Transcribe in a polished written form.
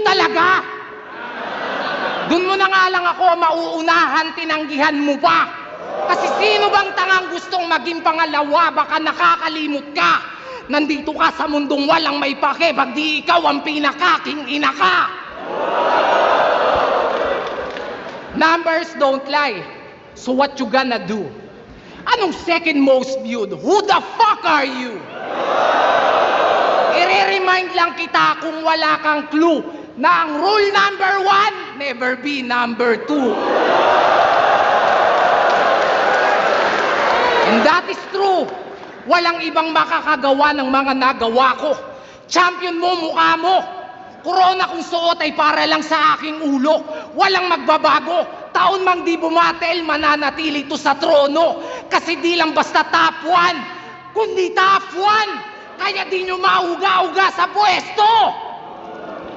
talaga? Doon mo na nga lang ako mauunahan, tinanggihan mo pa. Kasi sino bang tangang gustong maging pangalawa? Baka nakakalimot ka. Nandito ka sa mundong walang may pake, pag di ikaw ang pinakaking ina ka. Numbers don't lie. So what you gonna do? Anong second most viewed? Who the fuck are you? I-remind lang kita kung wala kang clue na ang rule number 1, never be number 2. And that is true. Walang ibang makakagawa ng mga nagawa ko. Champion mo, mukha mo. Corona kung suot ay para lang sa aking ulo. Walang magbabago. Taon mang di bumatel, mananatili to sa trono. Kasi di lang basta top 1, kundi top 1. Kaya di nyo mauga-uga sa pwesto.